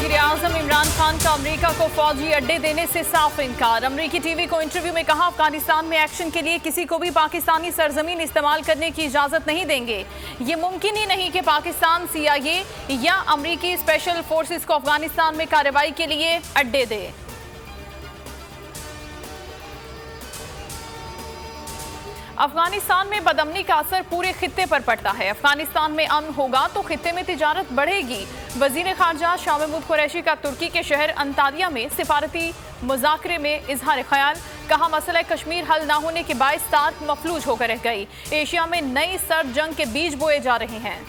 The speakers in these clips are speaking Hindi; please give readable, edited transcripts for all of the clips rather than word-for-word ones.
वज़ीर-ए-आज़म इमरान खान का अमेरिका को फौजी अड्डे देने से साफ इनकार। अमेरिकी टीवी को इंटरव्यू में कहा, अफगानिस्तान में एक्शन के लिए किसी को भी पाकिस्तानी सरजमीन इस्तेमाल करने की इजाजत नहीं देंगे। ये मुमकिन ही नहीं कि पाकिस्तान CIA या अमेरिकी स्पेशल फोर्सेस को अफगानिस्तान में कार्रवाई के लिए अड्डे दे। अफगानिस्तान में बदअमनी का असर पूरे खित्ते पर पड़ता है। अफगानिस्तान में अमन होगा तो खित्ते में तिजारत बढ़ेगी। वजीर खारजा शाह महमूद कुरैशी का तुर्की के शहर अंतालिया में सिफारती मुज़ाकरे में इजहार ख्याल। कहा, मसला कश्मीर हल न होने के बायस सार्क मफलूज होकर रह गई। एशिया में नई सर्द जंग के बीज बोए जा रहे हैं।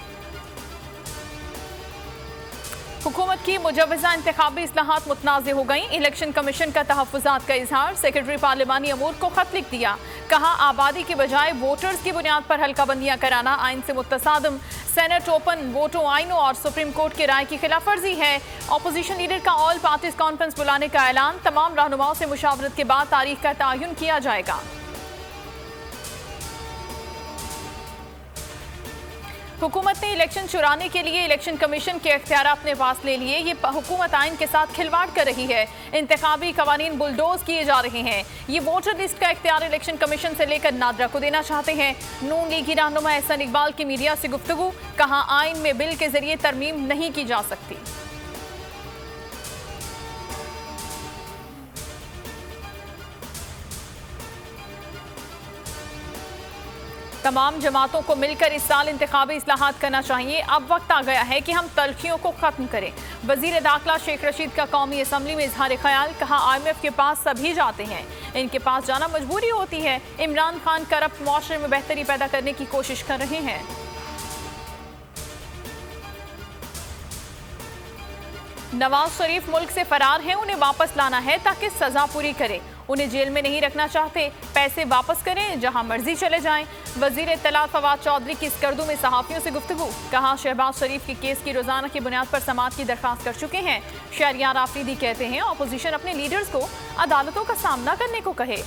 हुकूमत की मुजव्वज़ा इंतखाबी इस्लाहात मुतनाज़ हो गई। इलेक्शन कमीशन का तहफ़्फ़ुज़ात का इजहार। सेक्रेटरी पार्लिमानी अमूर को खत लिख दिया। कहा, आबादी के बजाय वोटर्स की बुनियाद पर हल्काबंदियाँ कराना आइन से मुतसादम। सेनेट ओपन वोटों आइनों और सुप्रीम कोर्ट की राय की खिलाफ वर्जी है। अपोजिशन लीडर का ऑल पार्टीज कॉन्फ्रेंस बुलाने का ऐलान। तमाम रहनुमाओं से मुशावरत के बाद तारीख का तयन किया जाएगा। हुकूमत ने इलेक्शन चुराने के लिए इलेक्शन कमीशन के इख्तियार अपने पास ले लिए। ये हुकूमत आइन के साथ खिलवाड़ कर रही है। इंतखाबी कवानीन बुलडोज किए जा रहे हैं। ये वोटर लिस्ट का इख्तियार इलेक्शन कमीशन से लेकर नादरा को देना चाहते हैं। नून लीगी रहनुमा एहसन इकबाल की मीडिया से गुफ्तगू। कहा, आइन में बिल के जरिए तरमीम नहीं की जा सकती। तमाम जमातों को मिलकर इस साल इंतखाबी इस्लाहात करना चाहिए। अब वक्त आ गया है कि हम तल्खियों को खत्म करें। वजीर दाखिला शेख रशीद का कौमी असम्बली में इजहार ख्याल। कहा, IMF के पास सभी जाते हैं, इनके पास जाना मजबूरी होती है। इमरान खान करप्ट मुआशरे में बेहतरी पैदा करने की कोशिश कर रहे हैं। नवाज शरीफ मुल्क से फरार हैं, उन्हें वापस लाना है ताकि सजा पूरी करे। उन्हें जेल में नहीं रखना चाहते, पैसे वापस करें, जहां मर्जी चले जाएं। वजीर इत्तलात फवाद चौधरी की स्कर्दू में सहाफियों से गुफ्तगू। कहा, शहबाज शरीफ के केस की रोजाना की बुनियाद पर समाअत की दरख्वास्त कर चुके हैं। शहरियार आफरीदी कहते हैं, अपोजिशन अपने लीडर्स को अदालतों का सामना करने को कहे।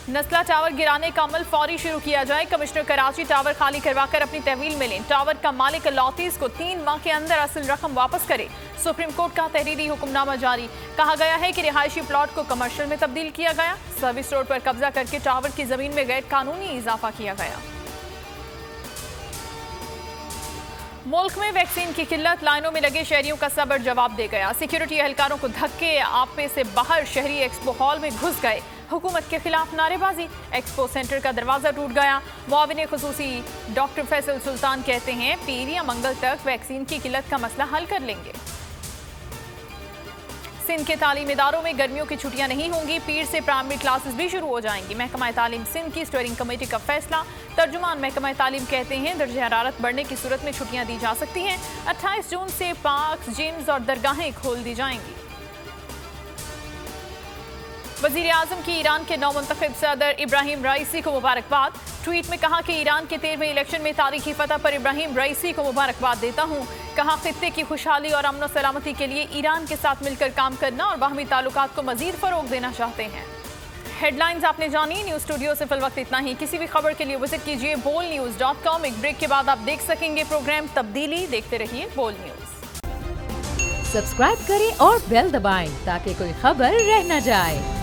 नस्ला टावर गिराने का अमल फौरी शुरू किया जाए। कमिश्नर कराची टावर खाली करवाकर अपनी तहवील में लें। टावर का मालिक लॉतीज को 3 माह के अंदर असल रकम वापस करे। सुप्रीम कोर्ट का तहरीरी हुक्मनामा जारी। कहा गया है कि रिहायशी प्लॉट को कमर्शियल में तब्दील किया गया। सर्विस रोड पर कब्जा करके टावर की जमीन में गैर कानूनी इजाफा किया गया। मुल्क में वैक्सीन की किल्लत, लाइनों में लगे शहरियों का सब्र जवाब दे गया। सिक्योरिटी एहलकारों को धक्के, आपे से बाहर शहरी एक्सपो हॉल में घुस गए। हुकूमत के खिलाफ नारेबाजी। एक्सपो सेंटर का दरवाजा टूट गया। मुआविन खुसूसी डॉक्टर फैसल सुल्तान कहते हैं, पीर या मंगल तक वैक्सीन की किल्लत का मसला हल कर लेंगे। सिंध के तालीमी इदारों में गर्मियों की छुट्टियां नहीं होंगी। पीर से प्राइमरी क्लासेस भी शुरू हो जाएंगी। महकमा तालीम सिंध की स्टीयरिंग कमेटी का फैसला। तर्जुमान महकमा तालीम कहते हैं, दर्जे हरारत बढ़ने की सूरत में छुट्टियां दी जा सकती हैं। 28 जून से पार्क, जिम्स और दरगाहें खोल दी जाएंगी। वज़ीर-ए-आज़म की ईरान के नौमुंतखब सदर इब्राहिम राइसी को मुबारकबाद। ट्वीट में कहा कि ईरान के 13वें इलेक्शन में तारीखी फतह पर इब्राहिम राइसी को मुबारकबाद देता हूँ। कहा, खित्ते की खुशहाली और अमन और सलामती के लिए ईरान के साथ मिलकर काम करना और बाहमी ताल्लुकात को मजीद फरोग देना चाहते हैं। हेडलाइंस आपने जानी। न्यूज़ स्टूडियो से फिल वक्त इतना ही। किसी भी खबर के लिए विजिट कीजिए bolnews.com। एक ब्रेक के बाद आप देख सकेंगे प्रोग्राम तब्दीली। देखते रहिए बोल न्यूज़। सब्सक्राइब करें और बेल दबाएं ताकि कोई खबर रह न जाए।